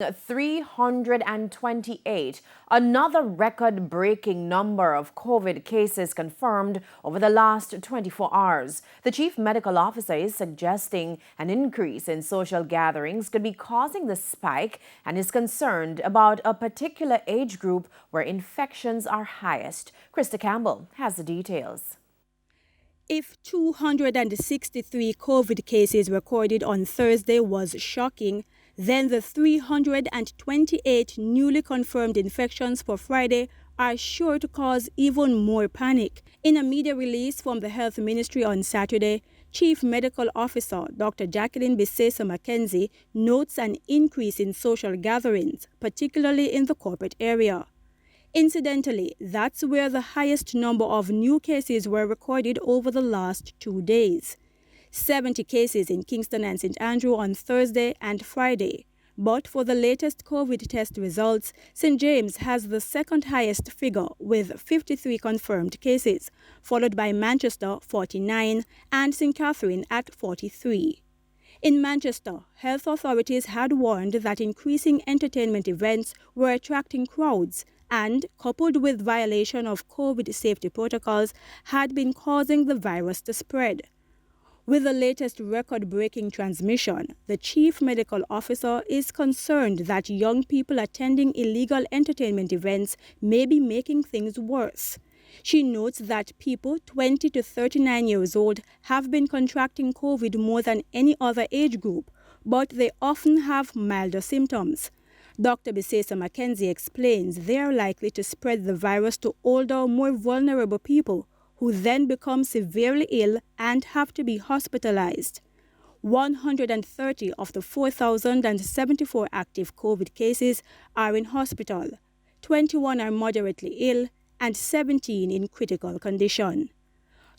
328, another record-breaking number of COVID cases confirmed over the last 24 hours. The chief medical officer is suggesting an increase in social gatherings could be causing the spike and is concerned about a particular age group where infections are highest. Krista Campbell has the details. If 263 COVID cases recorded on Thursday was shocking, then the 328 newly confirmed infections for Friday are sure to cause even more panic. In a media release from the Health Ministry on Saturday, Chief Medical Officer Dr. Jacqueline Bisesa-McKenzie notes an increase in social gatherings, particularly in the corporate area. Incidentally, that's where the highest number of new cases were recorded over the last 2 days. 70 cases in Kingston and St. Andrew on Thursday and Friday. But for the latest COVID test results, St. James has the second highest figure with 53 confirmed cases, followed by Manchester 49 and St. Catherine at 43. In Manchester, health authorities had warned that increasing entertainment events were attracting crowds and, coupled with violation of COVID safety protocols, had been causing the virus to spread. With the latest record-breaking transmission, the chief medical officer is concerned that young people attending illegal entertainment events may be making things worse. She notes that people 20 to 39 years old have been contracting COVID more than any other age group, but they often have milder symptoms. Dr. Bisesa-McKenzie explains they are likely to spread the virus to older, more vulnerable people who then become severely ill and have to be hospitalized. 130 of the 4,074 active COVID cases are in hospital. 21 are moderately ill and 17 in critical condition.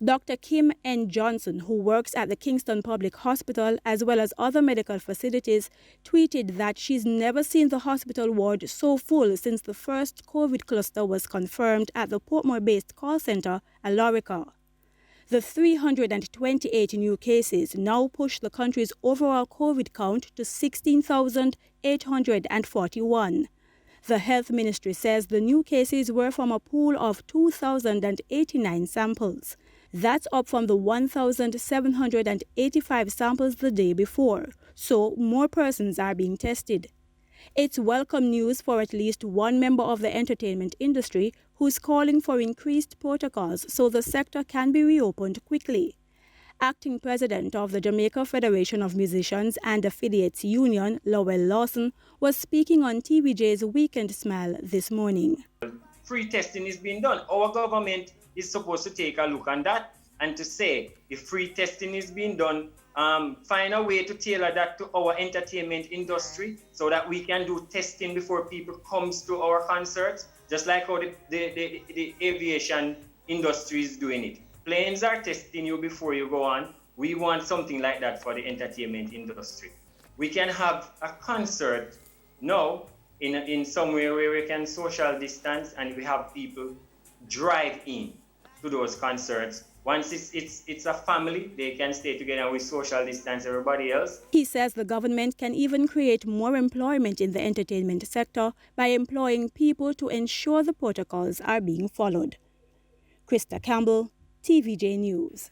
Dr. Kim N. Johnson, who works at the Kingston Public Hospital as well as other medical facilities, tweeted that she's never seen the hospital ward so full since the first COVID cluster was confirmed at the Portmore-based call center, Alorica. The 328 new cases now push the country's overall COVID count to 16,841. The Health Ministry says the new cases were from a pool of 2,089 samples. That's up from the 1,785 samples the day before, so more persons are being tested. It's welcome news for at least one member of the entertainment industry who's calling for increased protocols so the sector can be reopened quickly. Acting President of the Jamaica Federation of Musicians and Affiliates Union, Lowell Lawson, was speaking on TVJ's Weekend Smile this morning. Free testing is being done. Our government is supposed to take a look on that and to say if free testing is being done, find a way to tailor that to our entertainment industry so that we can do testing before people comes to our concerts, just like how the aviation industry is doing it. Planes are testing you before you go on. We want something like that for the entertainment industry. We can have a concert now in somewhere where we can social distance and we have people drive in to those concerts. Once it's a family, they can stay together and we social distance everybody else. He says the government can even create more employment in the entertainment sector by employing people to ensure the protocols are being followed. Krista Campbell, TVJ News.